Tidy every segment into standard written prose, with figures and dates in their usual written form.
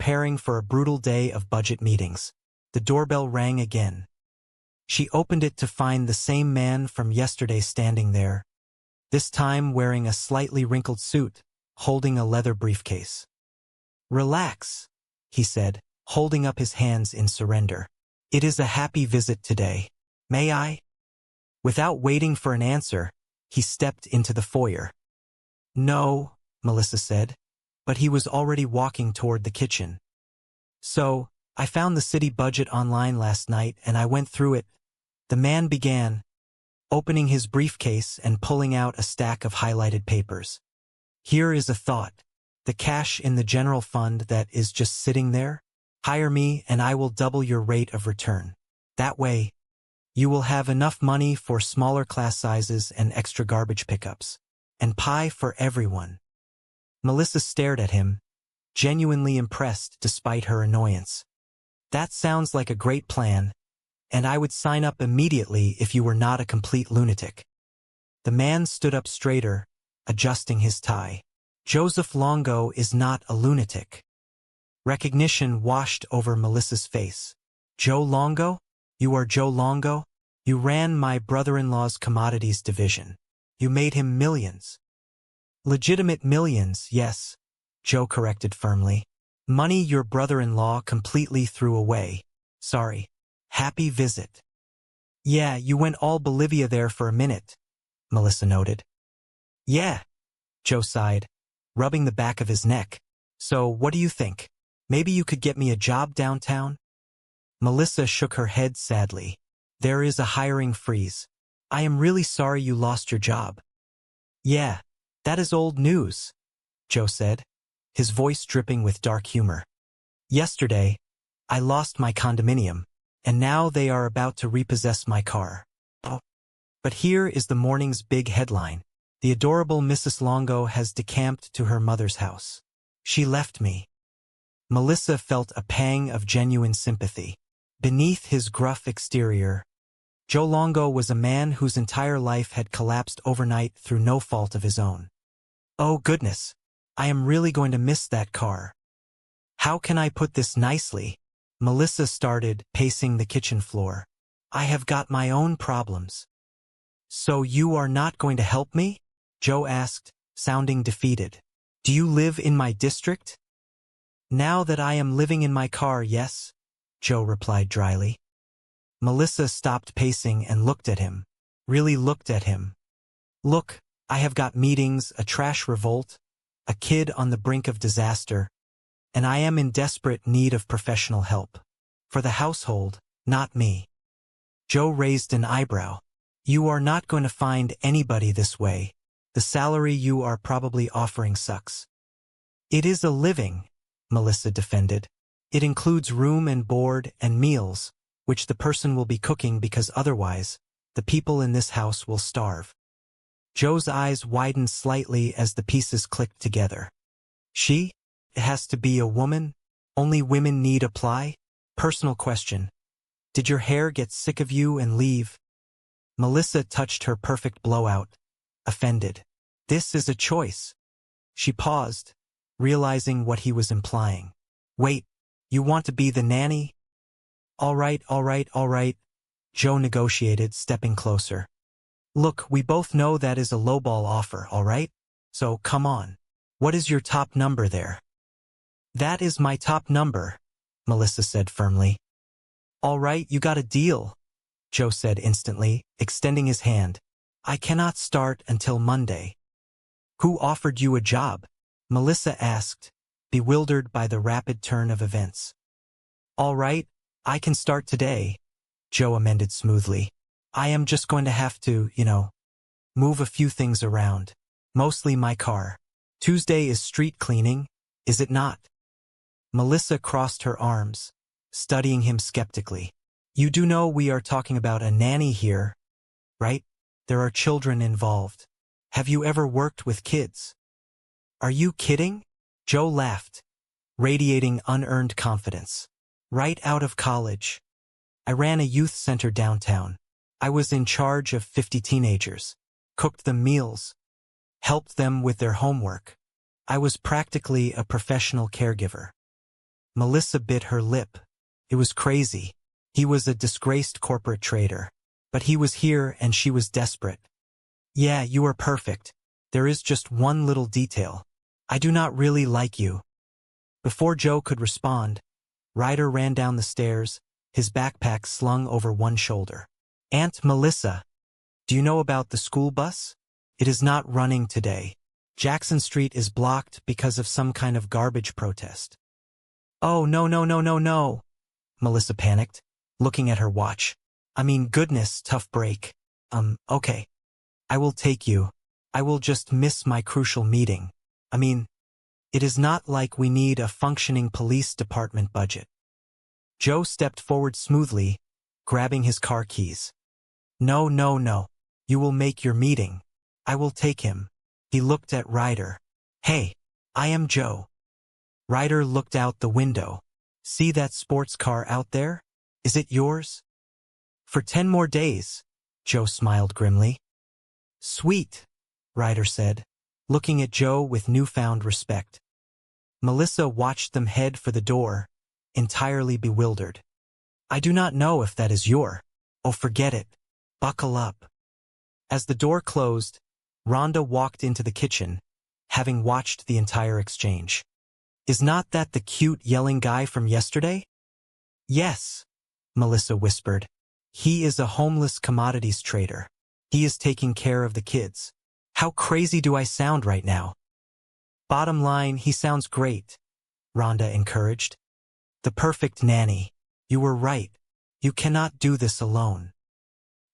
preparing for a brutal day of budget meetings. The doorbell rang again. She opened it to find the same man from yesterday standing there, this time wearing a slightly wrinkled suit, holding a leather briefcase. "Relax," he said, holding up his hands in surrender. "It is a happy visit today. May I?" Without waiting for an answer, he stepped into the foyer. "No," Melissa said, but he was already walking toward the kitchen. "So, I found the city budget online last night and I went through it," the man began, opening his briefcase and pulling out a stack of highlighted papers. "Here is a thought. The cash in the general fund that is just sitting there? Hire me and I will double your rate of return. That way, you will have enough money for smaller class sizes and extra garbage pickups. And pie for everyone." Melissa stared at him, genuinely impressed despite her annoyance. "That sounds like a great plan, and I would sign up immediately if you were not a complete lunatic." The man stood up straighter, adjusting his tie. "Joseph Longo is not a lunatic." Recognition washed over Melissa's face. "Joe Longo? You are Joe Longo? You ran my brother-in-law's commodities division. You made him millions." "Legitimate millions, yes," Joe corrected firmly. "Money your brother-in-law completely threw away. Sorry. Happy visit." "Yeah, you went all Bolivia there for a minute," Melissa noted. "Yeah," Joe sighed, rubbing the back of his neck. "So, what do you think? Maybe you could get me a job downtown?" Melissa shook her head sadly. "There is a hiring freeze. I am really sorry you lost your job." "Yeah, that is old news," Joe said, his voice dripping with dark humor. "Yesterday, I lost my condominium, and now they are about to repossess my car. Oh. But here is the morning's big headline. The adorable Mrs. Longo has decamped to her mother's house. She left me." Melissa felt a pang of genuine sympathy. Beneath his gruff exterior, Joe Longo was a man whose entire life had collapsed overnight through no fault of his own. "Oh goodness, I am really going to miss that car. How can I put this nicely?" Melissa started pacing the kitchen floor. "I have got my own problems." "So you are not going to help me?" Joe asked, sounding defeated. "Do you live in my district?" "Now that I am living in my car, yes," Joe replied dryly. Melissa stopped pacing and looked at him. Really looked at him. "Look, I have got meetings, a trash revolt, a kid on the brink of disaster, and I am in desperate need of professional help. For the household, not me." Joe raised an eyebrow. "You are not going to find anybody this way. The salary you are probably offering sucks." "It is a living," Melissa defended. "It includes room and board and meals, which the person will be cooking because otherwise, the people in this house will starve." Joe's eyes widened slightly as the pieces clicked together. "She? It has to be a woman? Only women need apply? Personal question. Did your hair get sick of you and leave?" Melissa touched her perfect blowout, offended. "This is a choice." She paused, realizing what he was implying. "Wait, you want to be the nanny?" All right, Joe negotiated, stepping closer. "Look, we both know that is a lowball offer, all right? So, come on. What is your top number there?" "That is my top number," Melissa said firmly. "All right, you got a deal," Joe said instantly, extending his hand. "I cannot start until Monday." "Who offered you a job?" Melissa asked, bewildered by the rapid turn of events. "All right, I can start today," Joe amended smoothly. "I am just going to have to, move a few things around. Mostly my car. Tuesday is street cleaning, is it not?" Melissa crossed her arms, studying him skeptically. "You do know we are talking about a nanny here, right? There are children involved. Have you ever worked with kids?" "Are you kidding?" Joe laughed, radiating unearned confidence. "Right out of college. I ran a youth center downtown. I was in charge of 50 teenagers, cooked them meals, helped them with their homework. I was practically a professional caregiver." Melissa bit her lip. It was crazy. He was a disgraced corporate traitor. But he was here and she was desperate. Yeah, you are perfect. There is just one little detail. I do not really like you. Before Joe could respond, Ryder ran down the stairs, his backpack slung over one shoulder. Aunt Melissa, do you know about the school bus? It is not running today. Jackson Street is blocked because of some kind of garbage protest. Oh, no, no, no, no, no. Melissa panicked, looking at her watch. I mean, goodness, tough break. Okay. I will take you. I will just miss my crucial meeting. I mean, it is not like we need a functioning police department budget. Joe stepped forward smoothly, grabbing his car keys. No, no, no. You will make your meeting. I will take him. He looked at Ryder. Hey, I am Joe. Ryder looked out the window. See that sports car out there? Is it yours? For 10 more days, Joe smiled grimly. Sweet, Ryder said, looking at Joe with newfound respect. Melissa watched them head for the door, entirely bewildered. I do not know if that is your. Oh, forget it. Buckle up. As the door closed, Rhonda walked into the kitchen, having watched the entire exchange. Is not that the cute yelling guy from yesterday? Yes, Melissa whispered. He is a homeless commodities trader. He is taking care of the kids. How crazy do I sound right now? Bottom line, he sounds great, Rhonda encouraged. The perfect nanny. You were right. You cannot do this alone.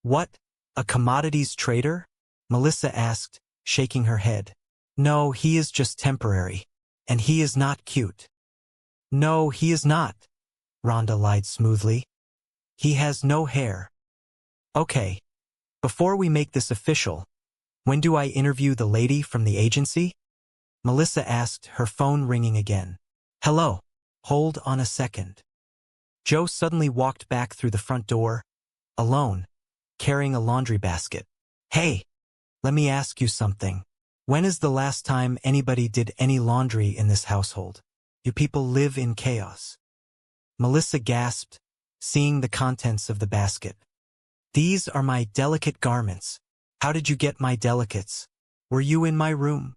What? A commodities trader? Melissa asked, shaking her head. No, he is just temporary. And he is not cute. No, he is not, Rhonda lied smoothly. He has no hair. Okay. Before we make this official, when do I interview the lady from the agency? Melissa asked, her phone ringing again. Hello. Hold on a second. Joe suddenly walked back through the front door, alone, carrying a laundry basket. Hey, let me ask you something. When is the last time anybody did any laundry in this household? You people live in chaos. Melissa gasped, seeing the contents of the basket. These are my delicate garments. How did you get my delicates? Were you in my room?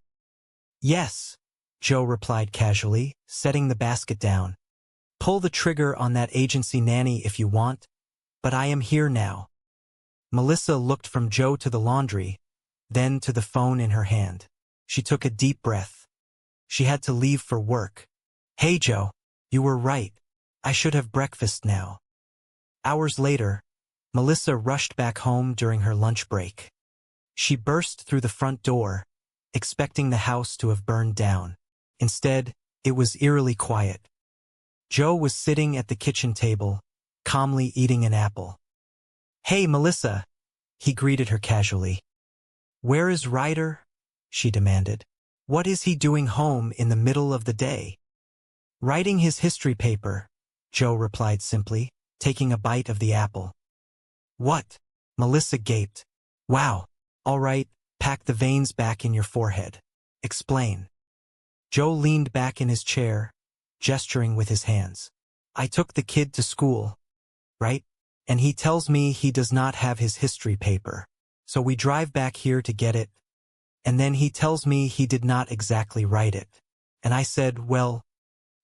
Yes, Joe replied casually, setting the basket down. Pull the trigger on that agency nanny if you want, but I am here now. Melissa looked from Joe to the laundry, then to the phone in her hand. She took a deep breath. She had to leave for work. Hey Joe, you were right. I should have breakfast now. Hours later, Melissa rushed back home during her lunch break. She burst through the front door, expecting the house to have burned down. Instead, it was eerily quiet. Joe was sitting at the kitchen table, calmly eating an apple. Hey, Melissa, he greeted her casually. Where is Ryder? She demanded. What is he doing home in the middle of the day? Writing his history paper, Joe replied simply, taking a bite of the apple. What? Melissa gaped. Wow. All right, pack the veins back in your forehead. Explain. Joe leaned back in his chair, gesturing with his hands. I took the kid to school, right? And he tells me he does not have his history paper. So we drive back here to get it. And then he tells me he did not exactly write it. And I said, well,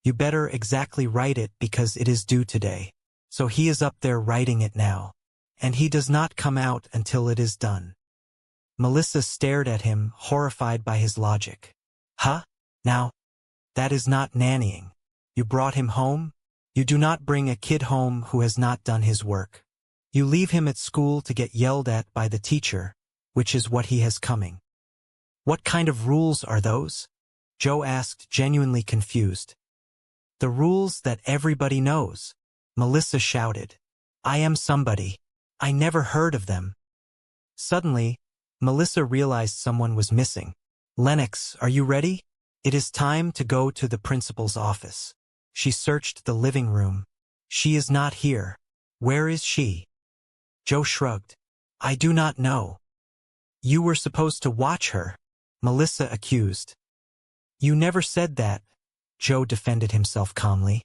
you better exactly write it because it is due today. So he is up there writing it now. And he does not come out until it is done. Melissa stared at him, horrified by his logic. Huh? Now, that is not nannying. You brought him home? You do not bring a kid home who has not done his work. You leave him at school to get yelled at by the teacher, which is what he has coming. What kind of rules are those? Joe asked, genuinely confused. The rules that everybody knows. Melissa shouted. I am somebody. I never heard of them. Suddenly, Melissa realized someone was missing. Lennox, are you ready? It is time to go to the principal's office. She searched the living room. She is not here. Where is she? Joe shrugged. I do not know. You were supposed to watch her, Melissa accused. You never said that, Joe defended himself calmly.